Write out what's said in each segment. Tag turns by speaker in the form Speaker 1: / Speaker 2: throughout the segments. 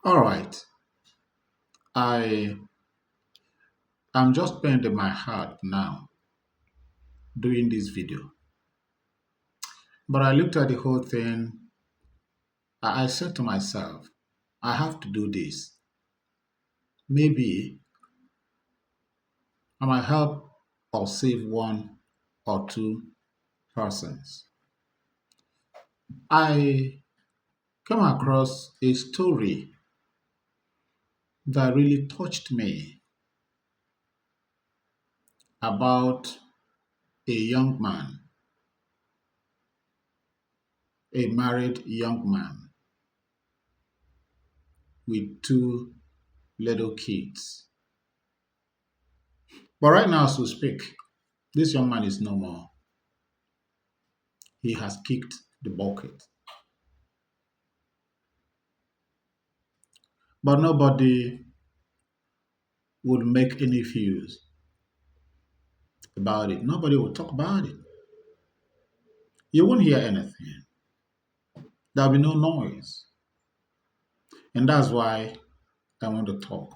Speaker 1: All right. I am just pained in my heart now doing this video. But I looked at the whole thing. I said to myself, I have to do this. Maybe I might help or save one or two persons. I came across a story that really touched me about a young man, a married young man with two little kids. But right now, as we speak, this young man is no more. He has kicked the bucket. But nobody would make any views about it. Nobody will talk about it. You won't hear anything. There'll be no noise. And that's why I want to talk.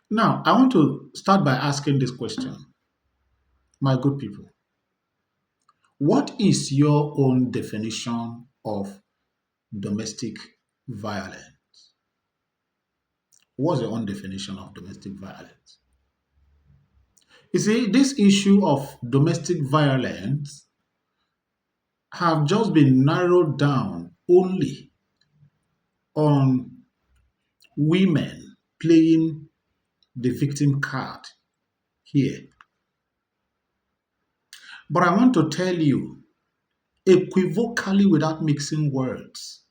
Speaker 1: Now, I want to start by asking this question, my good people. What is your own definition of domestic violence? What's your own definition of domestic violence? You see, this issue of domestic violence have just been narrowed down only on women playing the victim card here. But I want to tell you equivocally without mixing words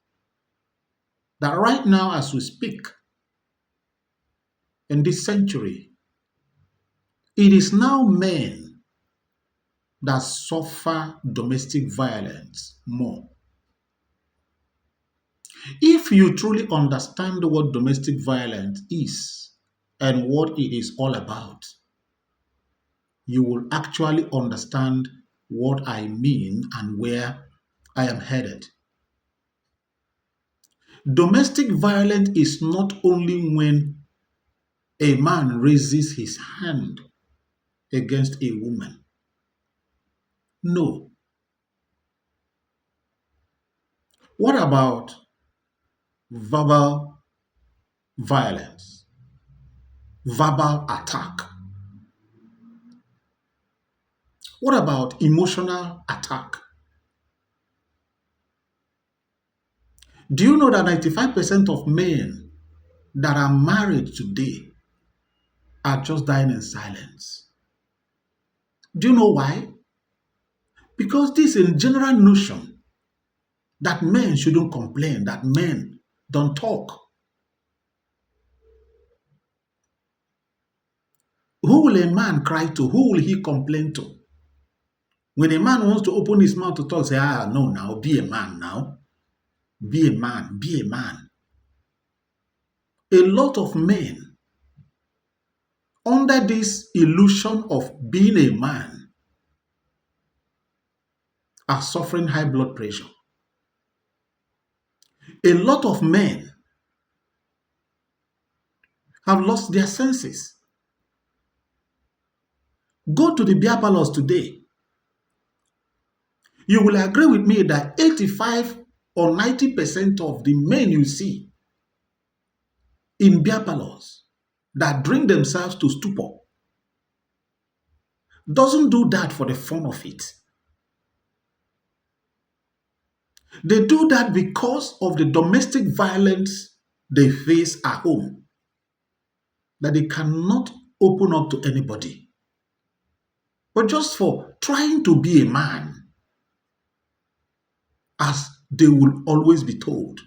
Speaker 1: that right now, as we speak, in this century, it is now men that suffer domestic violence more. If you truly understand what domestic violence is and what it is all about, you will actually understand what I mean and where I am headed. Domestic violence is not only when a man raises his hand against a woman. No. What about verbal violence, verbal attack? What about emotional attack? Do you know that 95% of men that are married today are just dying in silence? Do you know why? Because this is a general notion that men shouldn't complain, that men don't talk. Who will a man cry to? Who will he complain to? When a man wants to open his mouth to talk, say, no, now, be a man now. Be a man, be a man. A lot of men, under this illusion of being a man, are suffering high blood pressure. A lot of men have lost their senses. Go to the beer parlors today. You will agree with me that 85 or 90% of the men you see in beer parlors that drink themselves to stupor doesn't do that for the fun of it. They do that because of the domestic violence they face at home, that they cannot open up to anybody. But just for trying to be a man, as they will always be told,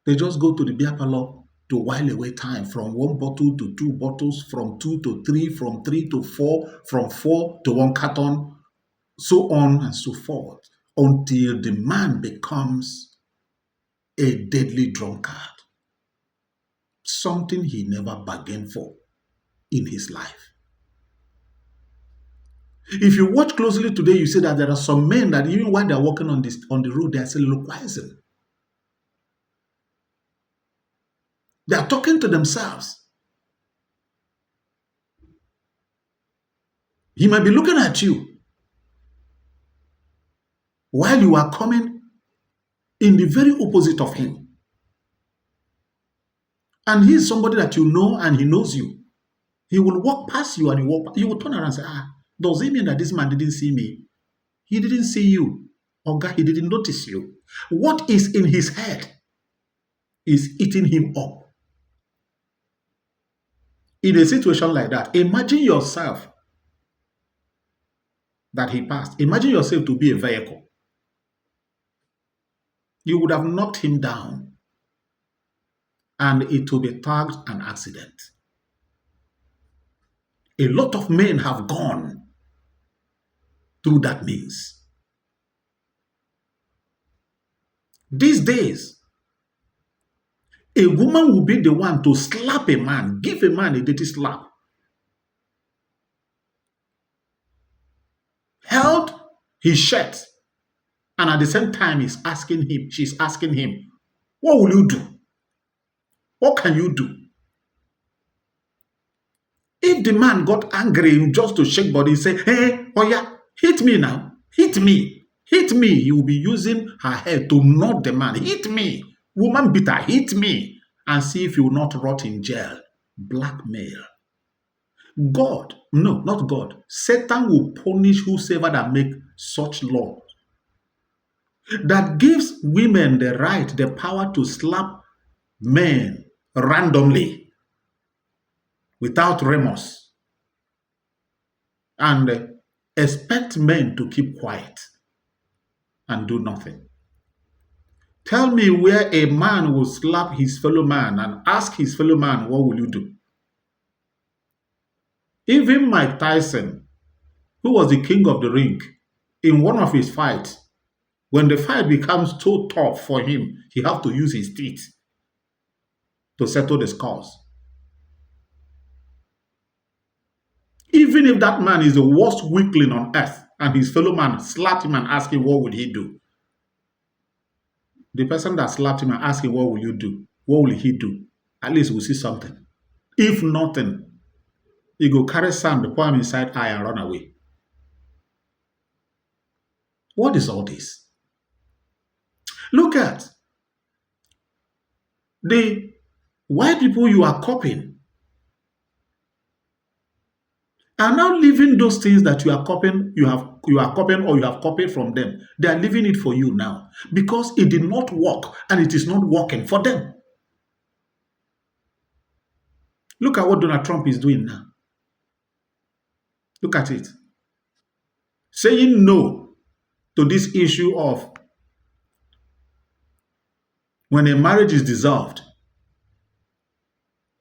Speaker 1: they just go to the beer parlor to while away time, from one bottle to two bottles, from two to three, from three to four, from four to one carton, so on and so forth, until the man becomes a deadly drunkard, something he never bargained for in his life. If you watch closely today, you see that there are some men that even while they're walking on the road, they are soliloquizing. They are talking to themselves. He might be looking at you while you are coming in the very opposite of him. And he is somebody that you know and he knows you. He will walk past you and you will turn around and say, does it mean that this man didn't see me? He didn't see you. Or God, he didn't notice you. What is in his head is eating him up. In a situation like that, imagine yourself that he passed. Imagine yourself to be a vehicle. You would have knocked him down and it will be tagged an accident. A lot of men have gone through that means. These days, a woman will be the one to slap a man, give a man a dirty slap, held his shirt, and at the same time she's asking him, what will you do? What can you do? If the man got angry just to shake body, say, hey, oh yeah, hit me now, hit me, hit me. He will be using her head to knock the man, hit me. Woman beater, hit me. And see if you will not rot in jail. Blackmail. God, no, not God. Satan will punish whosoever that make such law. That gives women the right, the power to slap men randomly without remorse and expect men to keep quiet and do nothing. Tell me where a man will slap his fellow man and ask his fellow man, what will you do? Even Mike Tyson, who was the king of the ring, in one of his fights, when the fight becomes too tough for him, he has to use his teeth to settle the scores. Even if that man is the worst weakling on earth and his fellow man slapped him and asked him what would he do, the person that slapped him and asked him what will you do, what will he do, at least we'll see something. If nothing, he go carry sand, pour him inside eye and run away. What is all this? Look at the white people you are copying are now living those things that you are copying, you are copying or you have copied from them. They are living it for you now because it did not work and it is not working for them. Look at what Donald Trump is doing now. Look at it. Saying no to this issue of when a marriage is dissolved,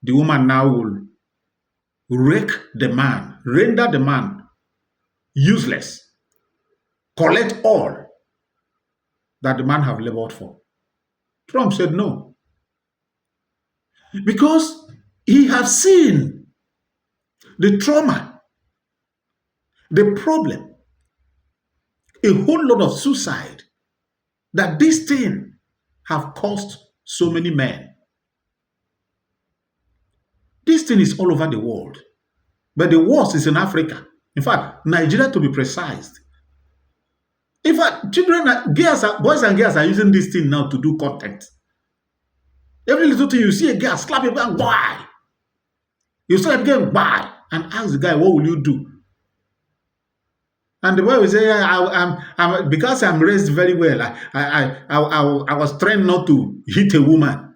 Speaker 1: the woman now will rake the man, render the man useless, collect all that the man have labored for. Trump said no. Because he has seen the trauma, the problem, a whole lot of suicide that this thing have cost so many men. This thing is all over the world. But the worst is in Africa. In fact, Nigeria to be precise. In fact, boys and girls are using this thing now to do content. Every little thing you see a girl slap a man, why? You slap again, why? And ask the guy, what will you do? And the boy will say, I'm because I'm raised very well. I was trained not to hit a woman.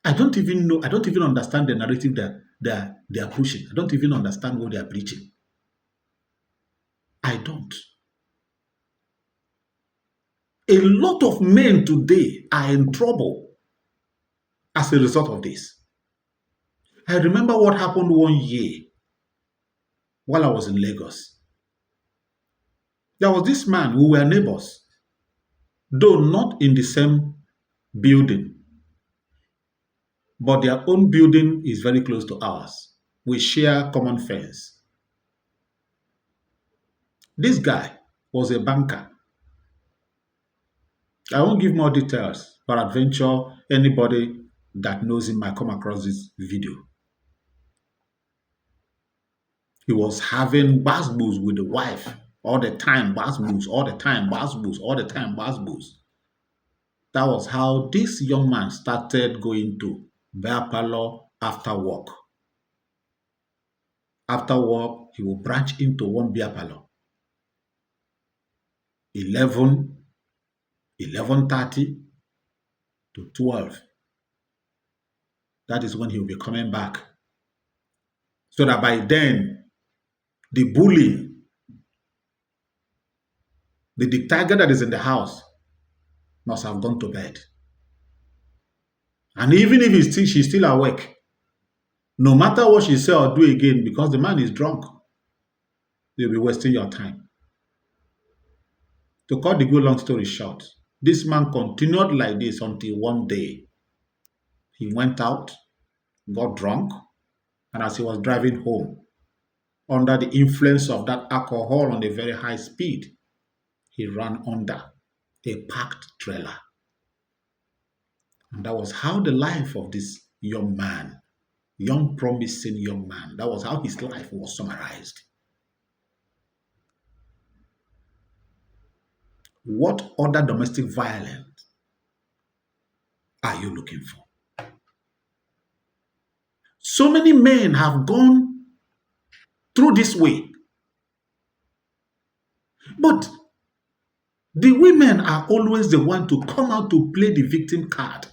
Speaker 1: I don't even know. I don't even understand the narrative that they are pushing. I don't even understand what they are preaching. I don't. A lot of men today are in trouble as a result of this. I remember what happened one year while I was in Lagos. There was this man who were neighbors, though not in the same building, but their own building is very close to ours. We share common fence. This guy was a banker. I won't give more details, but adventure anybody that knows him might come across this video. He was having basbos with the wife all the time, basbos all the time, basbos all the time, basbos. That was how this young man started going to bear parlor after work. After work, he will branch into one beer parlor. 11, 11:30 to 12. That is when he will be coming back. So that by then, the bully, the tiger that is in the house, must have gone to bed. And even if she's still awake, no matter what she say or do again, because the man is drunk, you'll be wasting your time. To cut the good long story short, this man continued like this until one day he went out, got drunk, and as he was driving home, under the influence of that alcohol on a very high speed, he ran under a parked trailer. And that was how the life of this young man, young promising young man, that was how his life was summarized. What other domestic violence are you looking for? So many men have gone through this way. But the women are always the one to come out to play the victim card.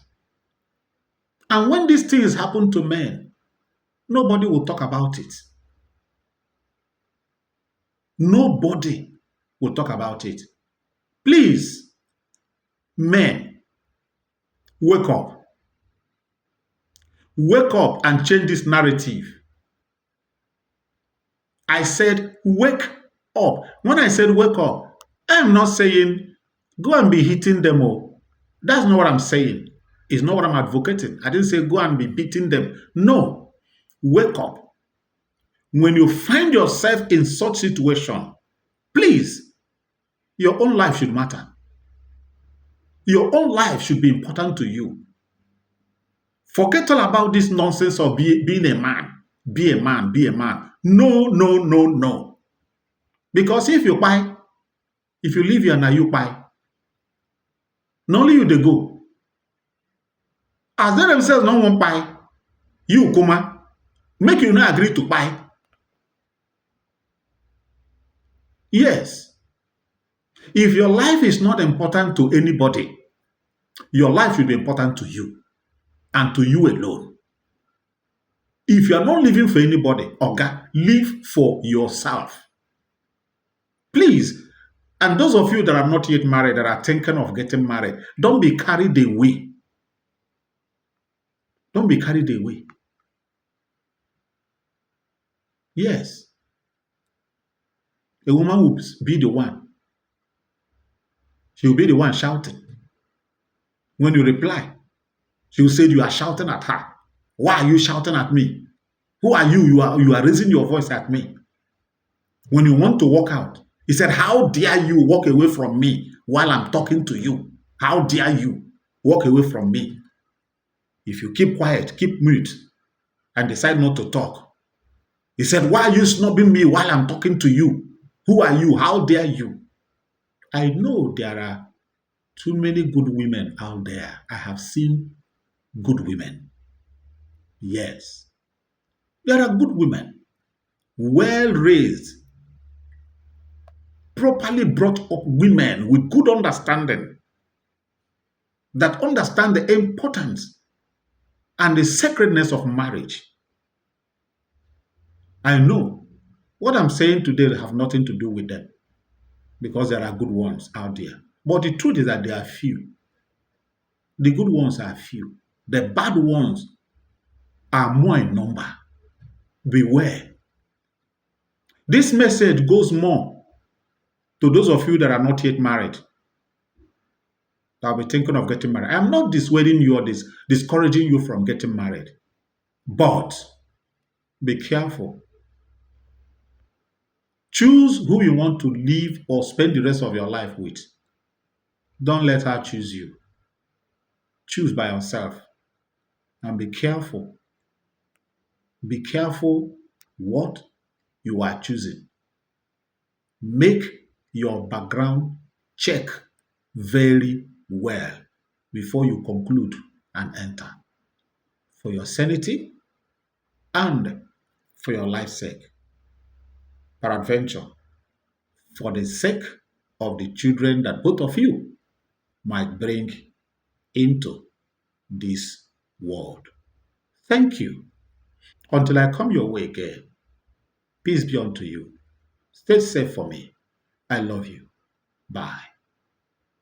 Speaker 1: And when these things happen to men, nobody will talk about it. Nobody will talk about it. Please, men, wake up. Wake up and change this narrative. I said, wake up. When I said wake up, I'm not saying go and be hitting them all. That's not what I'm saying. It's not what I'm advocating. I didn't say go and be beating them. No. Wake up. When you find yourself in such situation, please, your own life should matter. Your own life should be important to you. Forget all about this nonsense of being a man. Be a man, be a man. No, no, no, no. Because if you buy, if you live here now, you buy. Not only you they go. As they themselves no one buy, you kuma, make you not agree to buy. Yes. If your life is not important to anybody, your life should be important to you and to you alone. If you are not living for anybody, okay, live for yourself. Please, and those of you that are not yet married, that are thinking of getting married, don't be carried away. Don't be carried away. Yes. A woman will be the one. She will be the one shouting. When you reply, she will say you are shouting at her. Why are you shouting at me? Who are you? You are raising your voice at me. When you want to walk out, he said, how dare you walk away from me while I'm talking to you? How dare you walk away from me? If you keep quiet, keep mute, and decide not to talk. He said, why are you snubbing me while I'm talking to you? Who are you? How dare you? I know there are too many good women out there. I have seen good women. Yes. There are good women, well raised, properly brought up women with good understanding that understand the importance and the sacredness of marriage. I know what I'm saying today have nothing to do with them because there are good ones out there. But the truth is that there are few. The good ones are few. The bad ones are more in number. Beware. This message goes more to those of you that are not yet married, that will be thinking of getting married. I'm not dissuading you or discouraging you from getting married. But be careful. Choose who you want to live or spend the rest of your life with. Don't let her choose you. Choose by yourself and be careful. Be careful what you are choosing. Make your background check very well before you conclude and enter for your sanity and for your life's sake. Peradventure, for the sake of the children that both of you might bring into this world. Thank you. Until I come your way again, peace be unto you. Stay safe for me. I love you. Bye.